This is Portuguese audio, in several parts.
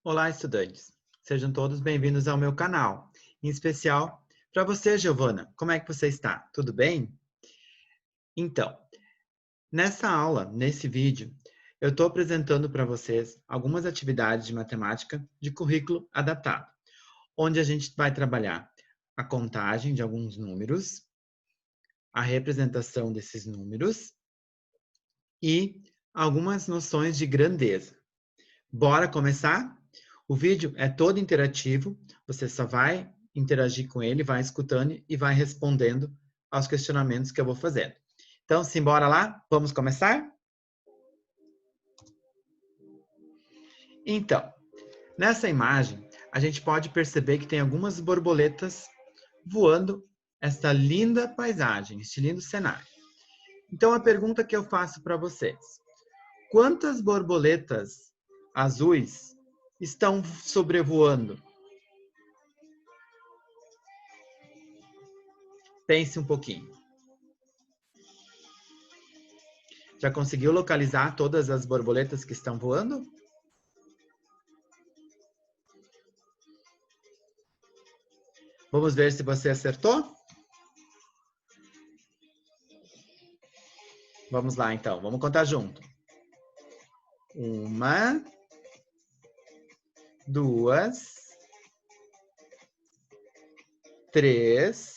Olá, estudantes! Sejam todos bem-vindos ao meu canal. Em especial, para você, Giovana, como é que você está? Tudo bem? Então, nessa aula, nesse vídeo, eu estou apresentando para vocês algumas atividades de matemática de currículo adaptado, onde a gente vai trabalhar a contagem de alguns números, a representação desses números e algumas noções de grandeza. Bora começar? O vídeo é todo interativo, você só vai interagir com ele, vai escutando e vai respondendo aos questionamentos que eu vou fazendo. Então, simbora lá? Vamos começar? Então, nessa imagem, a gente pode perceber que tem algumas borboletas voando esta linda paisagem, este lindo cenário. Então, a pergunta que eu faço para vocês: quantas borboletas azuis estão sobrevoando? Pense um pouquinho. Já conseguiu localizar todas as borboletas que estão voando? Vamos ver se você acertou? Vamos lá, então. Vamos contar junto. 1, 2, 3,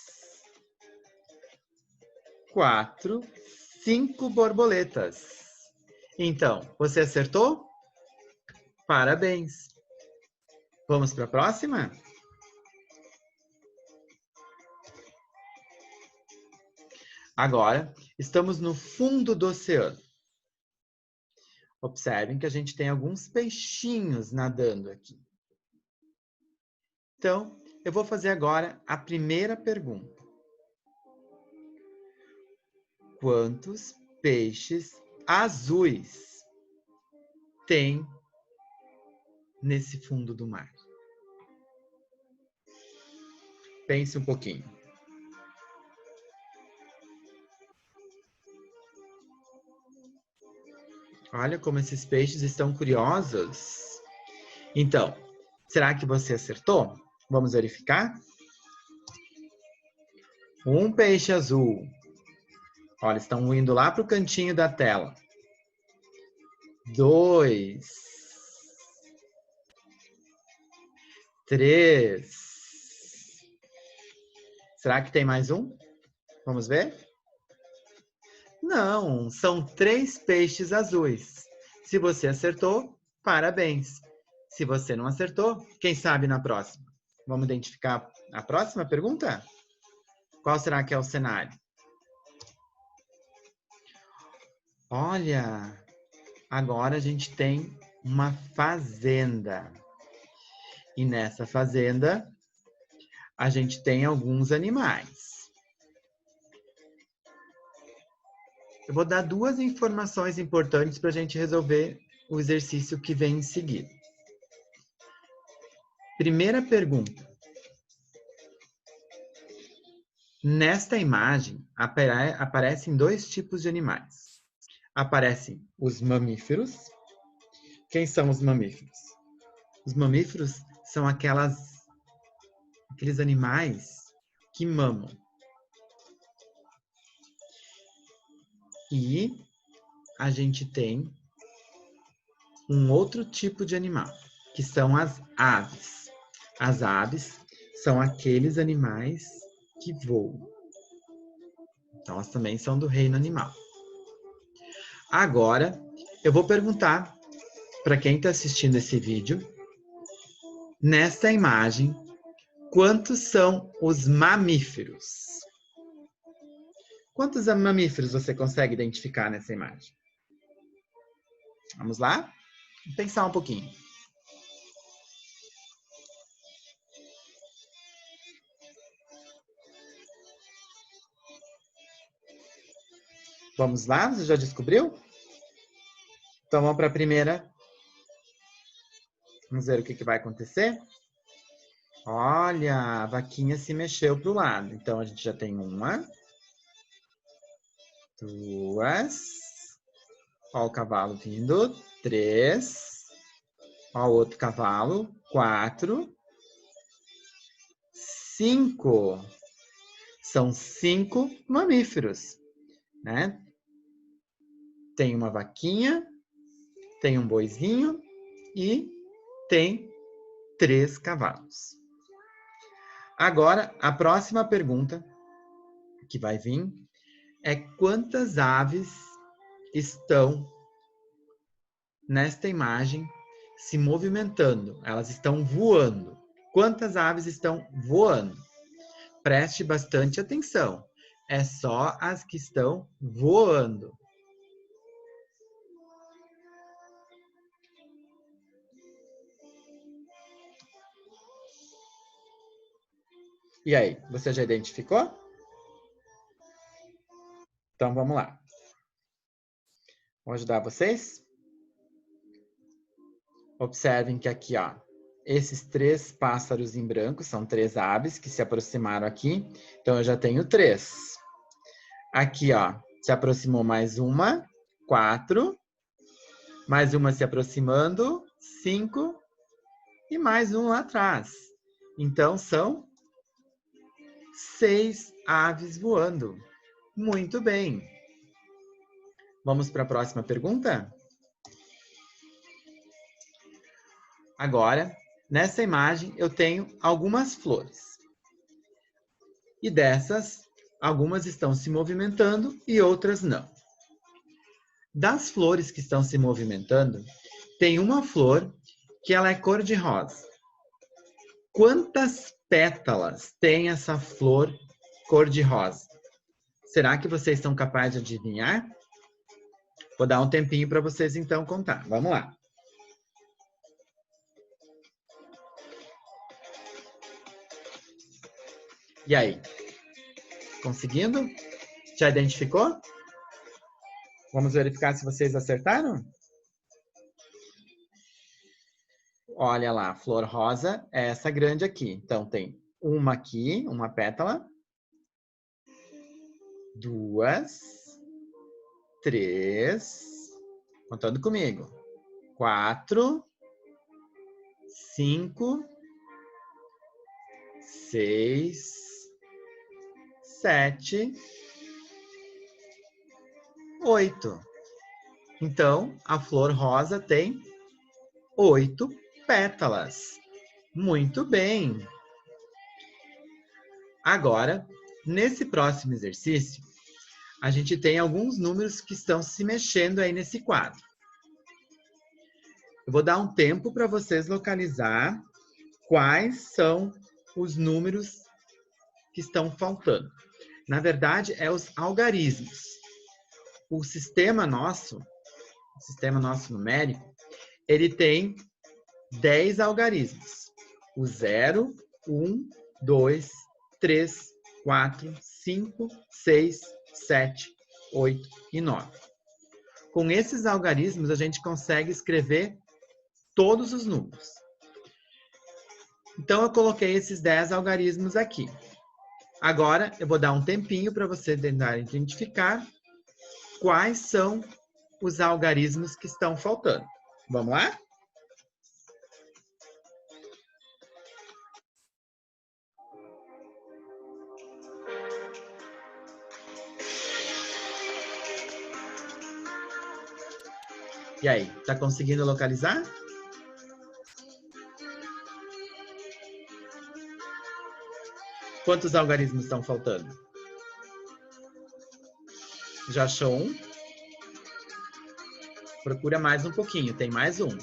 4, 5 borboletas. Então, você acertou? Parabéns! Vamos para a próxima? Agora, estamos no fundo do oceano. Observem que a gente tem alguns peixinhos nadando aqui. Então, eu vou fazer agora a primeira pergunta. Quantos peixes azuis tem nesse fundo do mar? Pense um pouquinho. Olha como esses peixes estão curiosos. Então, será que você acertou? Vamos verificar? Um peixe azul. Olha, estão indo lá para o cantinho da tela. 2. 3. Será que tem mais um? Vamos ver? Não, são 3 peixes azuis. Se você acertou, parabéns. Se você não acertou, quem sabe na próxima? Vamos identificar a próxima pergunta? Qual será que é o cenário? Olha, agora a gente tem uma fazenda. E nessa fazenda, a gente tem alguns animais. Eu vou dar 2 informações importantes para a gente resolver o exercício que vem em seguida. Primeira pergunta. Nesta imagem, aparecem 2 tipos de animais. Aparecem os mamíferos. Quem são os mamíferos? Os mamíferos são aqueles animais que mamam. E a gente tem um outro tipo de animal, que são as aves. As aves são aqueles animais que voam. Então, elas também são do reino animal. Agora, eu vou perguntar para quem está assistindo esse vídeo, nesta imagem, quantos são os mamíferos? Quantos mamíferos você consegue identificar nessa imagem? Vamos lá? Vamos pensar um pouquinho. Vamos lá? Você já descobriu? Então vamos para a primeira. Vamos ver o que vai acontecer. Olha, a vaquinha se mexeu para o lado. Então a gente já tem 1, 2. Olha o cavalo vindo. 3. Ó, o outro cavalo. 4. 5. São 5 mamíferos, né? Tem uma vaquinha, tem um boizinho e tem 3 cavalos. Agora, a próxima pergunta que vai vir é quantas aves estão nesta imagem se movimentando? Elas estão voando. Quantas aves estão voando? Preste bastante atenção. É só as que estão voando. E aí, você já identificou? Então vamos lá. Vou ajudar vocês? Observem que aqui, ó, esses 3 pássaros em branco são 3 aves que se aproximaram aqui. Então eu já tenho 3. Aqui, ó, se aproximou mais uma, 4. Mais uma se aproximando, 5. E mais um lá atrás. Então são 6 aves voando. Muito bem. Vamos para a próxima pergunta? Agora, nessa imagem, eu tenho algumas flores. E dessas, algumas estão se movimentando e outras não. Das flores que estão se movimentando, tem uma flor que ela é cor-de-rosa. Quantas pétalas tem essa flor cor-de-rosa? Será que vocês são capazes de adivinhar? Vou dar um tempinho para vocês então contar. Vamos lá. E aí? Conseguindo? Já identificou? Vamos verificar se vocês acertaram? Olha lá, a flor rosa é essa grande aqui. Então, tem uma aqui, uma pétala. 2, 3, contando comigo. 4, 5, 6, 7, 8. Então, a flor rosa tem 8 pétalas. Muito bem. Agora, nesse próximo exercício, a gente tem alguns números que estão se mexendo aí nesse quadro. Eu vou dar um tempo para vocês localizar quais são os números que estão faltando. Na verdade, é os algarismos. O sistema nosso numérico, ele tem 10 algarismos. O 0, 1, 2, 3, 4, 5, 6, 7, 8 e 9. Com esses algarismos, a gente consegue escrever todos os números. Então, eu coloquei esses 10 algarismos aqui. Agora, eu vou dar um tempinho para você tentar identificar quais são os algarismos que estão faltando. Vamos lá? E aí, tá conseguindo localizar? Quantos algarismos estão faltando? Já achou um? Procura mais um pouquinho, tem mais um.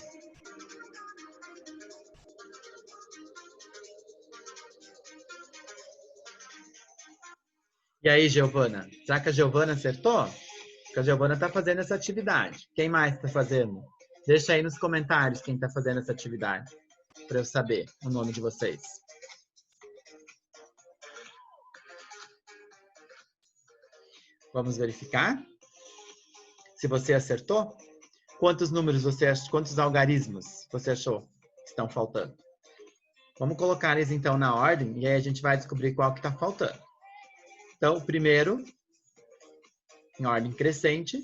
E aí, Giovana? Será que a Giovana acertou? Porque a Giovana está fazendo essa atividade. Quem mais está fazendo? Deixa aí nos comentários quem está fazendo essa atividade, para eu saber o nome de vocês. Vamos verificar? Se você acertou, quantos algarismos você achou que estão faltando? Vamos colocar eles então na ordem e aí a gente vai descobrir qual que está faltando. Então, o primeiro, em ordem crescente,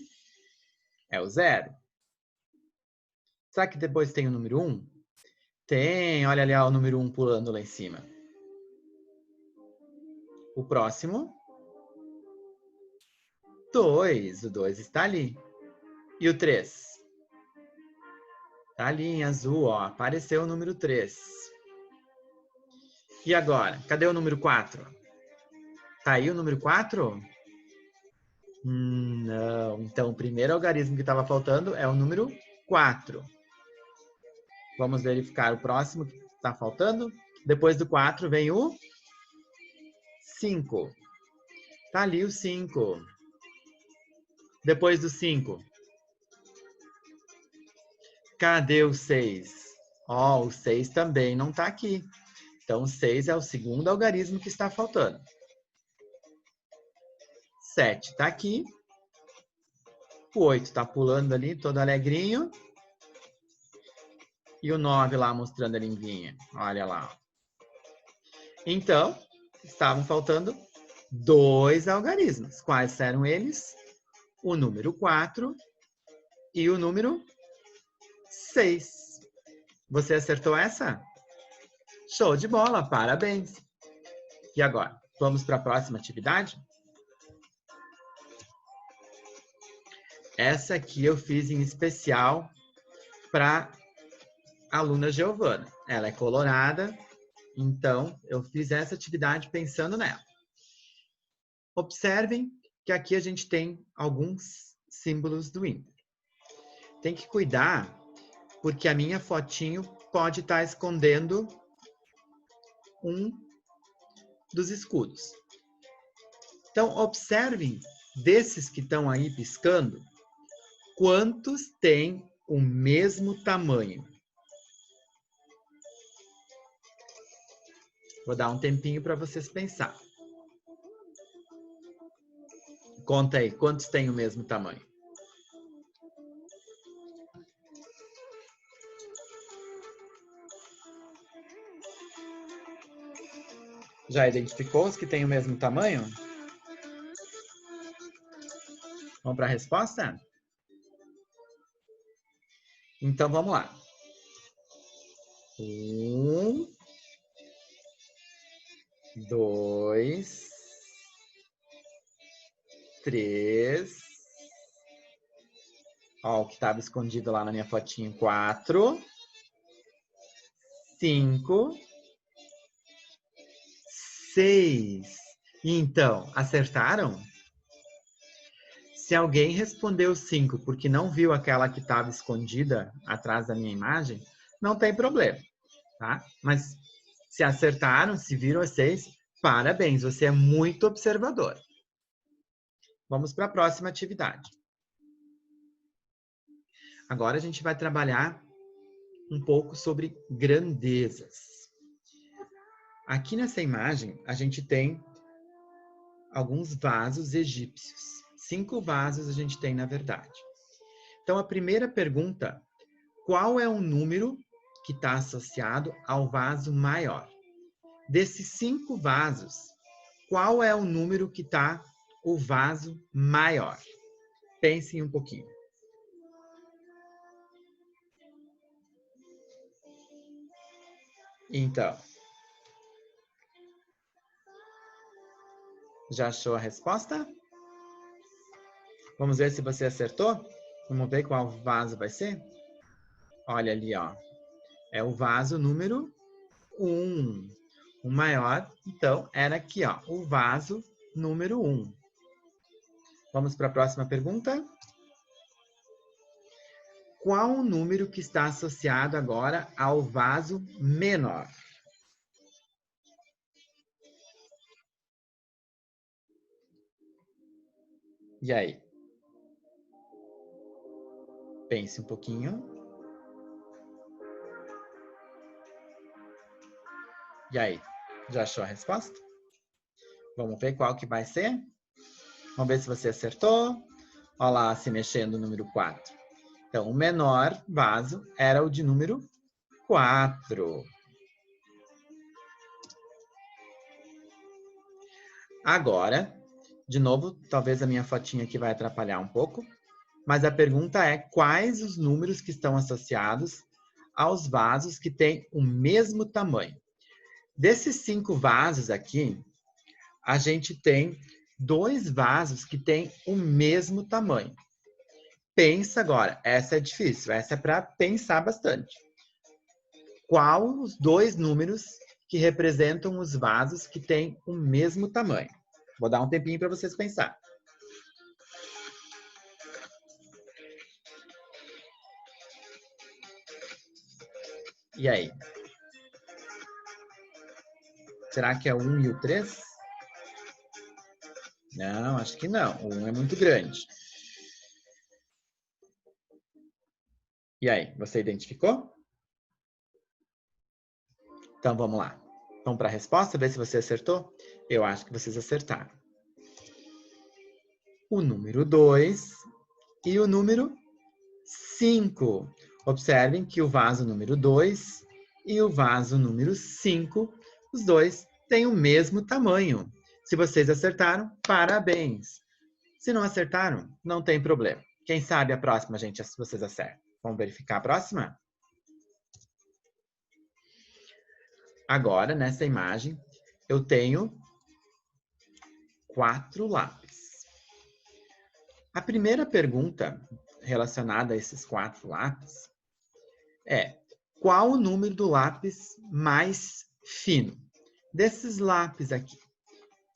é o 0. Será que depois tem o número 1? Tem, olha ali ó, o número 1 pulando lá em cima. O próximo, 2. O 2 está ali. E o 3? Tá ali em azul, ó. Apareceu o número 3. E agora? Cadê o número 4? Tá aí o número 4? Não. Então, o primeiro algarismo que estava faltando é o número 4. Vamos verificar o próximo que está faltando. Depois do 4 vem o 5. Tá ali o 5. Depois do 5. Cadê o 6? Ó, o 6 também não está aqui. Então, o 6 é o segundo algarismo que está faltando. 7 está aqui. O 8 está pulando ali, todo alegrinho. E o 9 lá mostrando a linguinha. Olha lá. Então, estavam faltando 2 algarismos. Quais eram eles? O número 4 e o número 6. Você acertou essa? Show de bola, parabéns! E agora, vamos para a próxima atividade? Essa aqui eu fiz em especial para a aluna Giovana. Ela é colorada, então eu fiz essa atividade pensando nela. Observem que aqui a gente tem alguns símbolos do Inter. Tem que cuidar, porque a minha fotinho pode estar escondendo um dos escudos. Então, observem desses que estão aí piscando, quantos têm o mesmo tamanho. Vou dar um tempinho para vocês pensar. Conta aí, quantos têm o mesmo tamanho? Já identificou os que têm o mesmo tamanho? Vamos para a resposta? Então, vamos lá. 1, 2, 3. Ó, o que estava escondido lá na minha fotinho. 4, 5, 6. Então, acertaram? Se alguém respondeu 5 porque não viu aquela que estava escondida atrás da minha imagem, não tem problema, tá? Mas se acertaram, se viram as 6, parabéns, você é muito observador. Vamos para a próxima atividade. Agora a gente vai trabalhar um pouco sobre grandezas. Aqui nessa imagem, a gente tem alguns vasos egípcios. 5 vasos a gente tem, na verdade. Então, a primeira pergunta, qual é o número que está associado ao vaso maior? Desses 5 vasos, qual é o número que está o vaso maior? Pensem um pouquinho. Então, já achou a resposta? Vamos ver se você acertou? Vamos ver qual vaso vai ser? Olha ali, ó. É o vaso número 1. O maior, então, era aqui, ó. O vaso número 1. Vamos para a próxima pergunta? Qual o número que está associado agora ao vaso menor? E aí? Pense um pouquinho. E aí? Já achou a resposta? Vamos ver qual que vai ser? Vamos ver se você acertou. Olha lá, se mexendo o número 4. Então, o menor vaso era o de número 4. Agora, de novo, talvez a minha fotinha aqui vai atrapalhar um pouco, mas a pergunta é quais os números que estão associados aos vasos que têm o mesmo tamanho. Desses 5 vasos aqui, a gente tem 2 vasos que têm o mesmo tamanho. Pensa agora, essa é difícil, essa é para pensar bastante. Qual os 2 números que representam os vasos que têm o mesmo tamanho? Vou dar um tempinho para vocês pensar. E aí? Será que é o 1 e o 3? Não, acho que não. O 1 é muito grande. E aí, você identificou? Então vamos lá. Vamos para a resposta, ver se você acertou? Eu acho que vocês acertaram. O número 2 e o número 5. Observem que o vaso número 2 e o vaso número 5, os dois têm o mesmo tamanho. Se vocês acertaram, parabéns. Se não acertaram, não tem problema. Quem sabe a próxima, gente, vocês acertam. Vamos verificar a próxima? Agora, nessa imagem, eu tenho 4 lápis. A primeira pergunta relacionada a esses 4 lápis é: qual o número do lápis mais fino? Desses lápis aqui,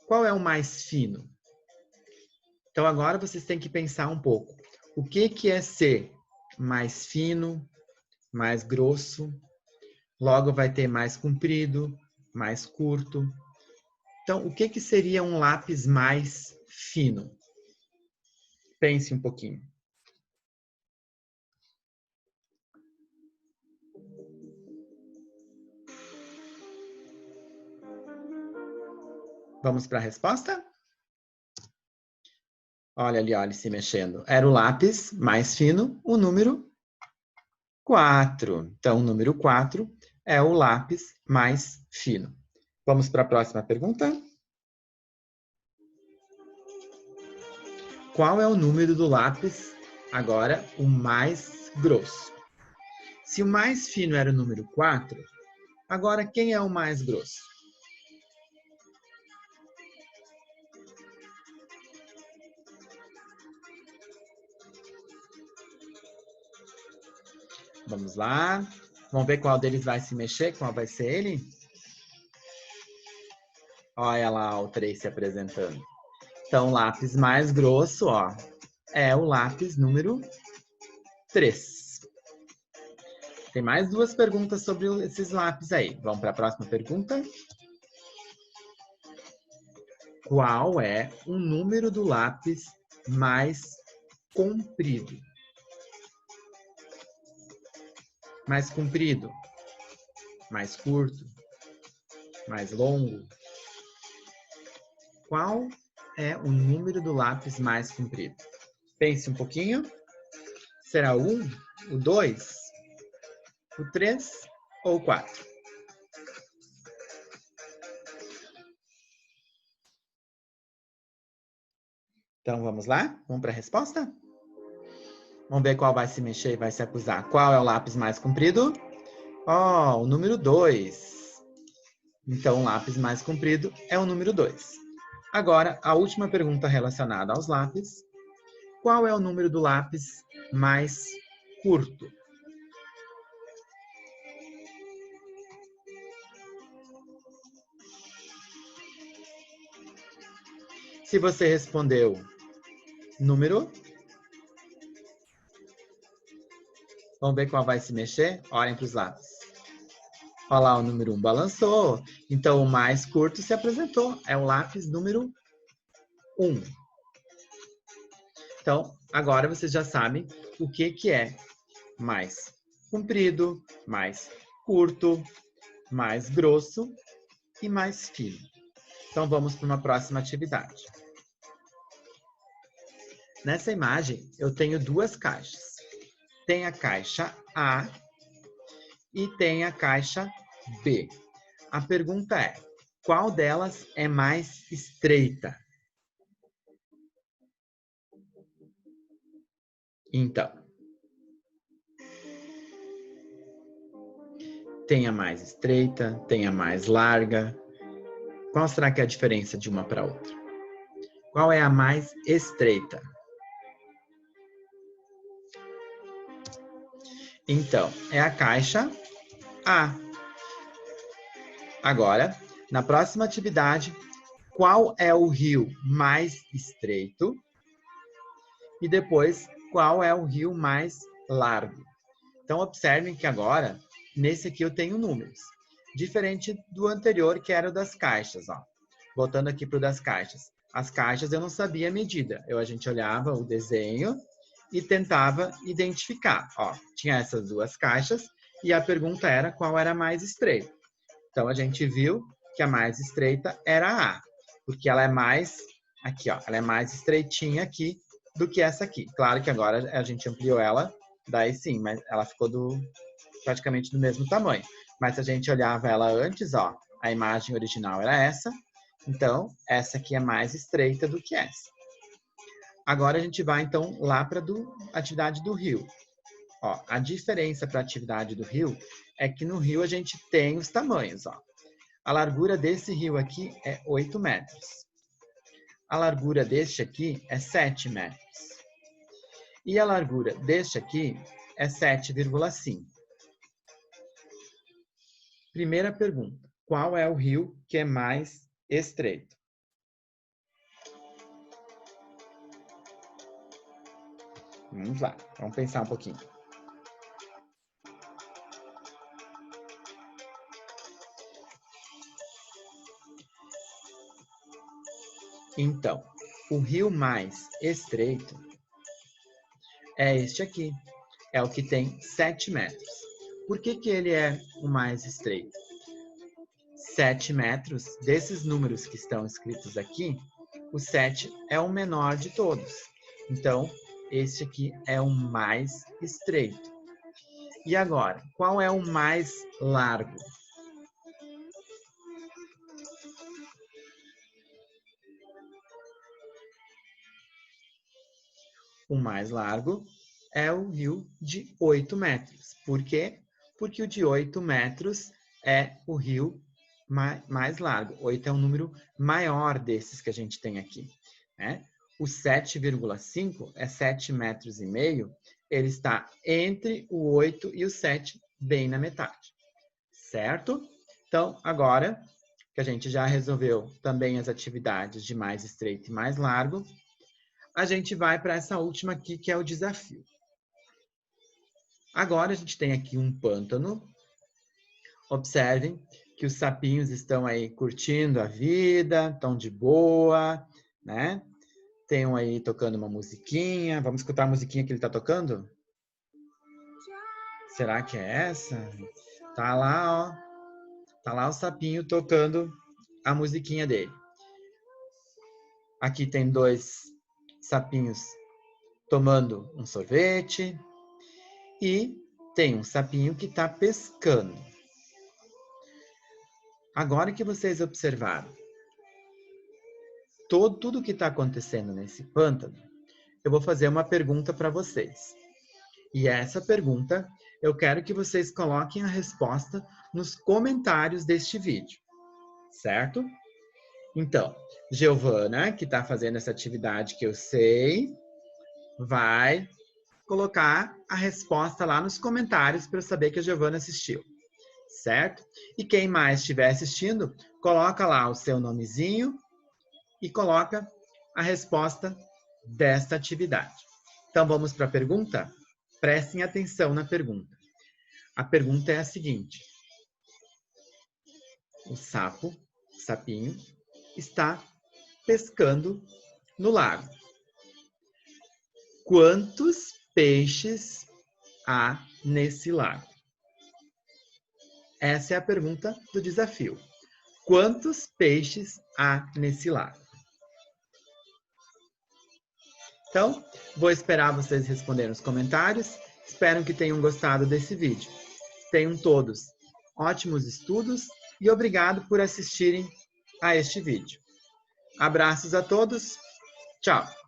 qual é o mais fino? Então, agora vocês têm que pensar um pouco. O que é ser mais fino, mais grosso? Logo vai ter mais comprido, mais curto. Então, o que seria um lápis mais fino? Pense um pouquinho. Vamos para a resposta? Olha ali, olha, se mexendo. Era o lápis mais fino, o número 4. Então, o número 4 é o lápis mais fino. Vamos para a próxima pergunta? Qual é o número do lápis, agora, o mais grosso? Se o mais fino era o número 4, agora quem é o mais grosso? Vamos lá. Vamos ver qual deles vai se mexer, qual vai ser ele? Olha lá o 3 se apresentando. Então, o lápis mais grosso, ó, é o lápis número 3. Tem mais 2 perguntas sobre esses lápis aí. Vamos para a próxima pergunta. Qual é o número do lápis mais comprido? Mais comprido, mais curto, mais longo? Qual é o número do lápis mais comprido? Pense um pouquinho. Será o 1, o 2, o 3 ou o 4? Então vamos lá? Vamos para a resposta? Vamos ver qual vai se mexer e vai se acusar. Qual é o lápis mais comprido? Ó, o número 2. Então, o lápis mais comprido é o número 2. Agora, a última pergunta relacionada aos lápis. Qual é o número do lápis mais curto? Se você respondeu número, vamos ver qual vai se mexer? Olhem para os lápis. Olha lá, o número 1 balançou. Então, o mais curto se apresentou. É o lápis número 1. Então, agora vocês já sabem o que é mais comprido, mais curto, mais grosso e mais fino. Então, vamos para uma próxima atividade. Nessa imagem, eu tenho 2 caixas. Tem a caixa A e tem a caixa B. A pergunta é: qual delas é mais estreita? Então, Tem a mais estreita, tem a mais larga. Qual será que é a diferença de uma para outra? Qual é a mais estreita? Então, é a caixa A. Agora, na próxima atividade, qual é o rio mais estreito? E depois, qual é o rio mais largo? Então, observem que agora, nesse aqui eu tenho números. Diferente do anterior, que era o das caixas. Ó. Voltando aqui para o das caixas. As caixas eu não sabia a medida. A gente olhava o desenho e tentava identificar. Ó, tinha essas duas caixas e a pergunta era qual era a mais estreita. Então, a gente viu que a mais estreita era a A, porque ela é mais, aqui ó, ela é mais estreitinha aqui do que essa aqui. Claro que agora a gente ampliou ela, daí sim, mas ela ficou praticamente do mesmo tamanho. Mas se a gente olhava ela antes, ó, a imagem original era essa, então essa aqui é mais estreita do que essa. Agora a gente vai então lá para a atividade do rio. Ó, a diferença para a atividade do rio é que no rio a gente tem os tamanhos. Ó. A largura desse rio aqui é 8 metros. A largura deste aqui é 7 metros. E a largura deste aqui é 7,5. Primeira pergunta. Qual é o rio que é mais estreito? Vamos lá, vamos pensar um pouquinho. Então, o rio mais estreito é este aqui. É o que tem 7 metros. Por que ele é o mais estreito? 7 metros, desses números que estão escritos aqui, o 7 é o menor de todos. Então, este aqui é o mais estreito. E agora, qual é o mais largo? O mais largo é o rio de 8 metros. Por quê? Porque o de 8 metros é o rio mais largo. 8 é um número maior desses que a gente tem aqui. Né? O 7,5 é 7 metros e meio. Ele está entre o 8 e o 7, bem na metade. Certo? Então, agora que a gente já resolveu também as atividades de mais estreito e mais largo, a gente vai para essa última aqui, que é o desafio. Agora a gente tem aqui um pântano. Observem que os sapinhos estão aí curtindo a vida, estão de boa, né? Tem um aí tocando uma musiquinha. Vamos escutar a musiquinha que ele está tocando? Será que é essa? Tá lá, ó. Tá lá o sapinho tocando a musiquinha dele. Aqui tem dois sapinhos tomando um sorvete. E tem um sapinho que está pescando. Agora que vocês observaram tudo que está acontecendo nesse pântano, eu vou fazer uma pergunta para vocês. E essa pergunta, eu quero que vocês coloquem a resposta nos comentários deste vídeo. Certo? Então, Giovana, que está fazendo essa atividade que eu sei, vai colocar a resposta lá nos comentários para eu saber que a Giovana assistiu. Certo? E quem mais estiver assistindo, coloca lá o seu nomezinho e coloca a resposta desta atividade. Então, vamos para a pergunta? Prestem atenção na pergunta. A pergunta é a seguinte. O sapinho, está pescando no lago. Quantos peixes há nesse lago? Essa é a pergunta do desafio. Quantos peixes há nesse lago? Então, vou esperar vocês responderem nos comentários. Espero que tenham gostado desse vídeo. Tenham todos ótimos estudos e obrigado por assistirem a este vídeo. Abraços a todos. Tchau!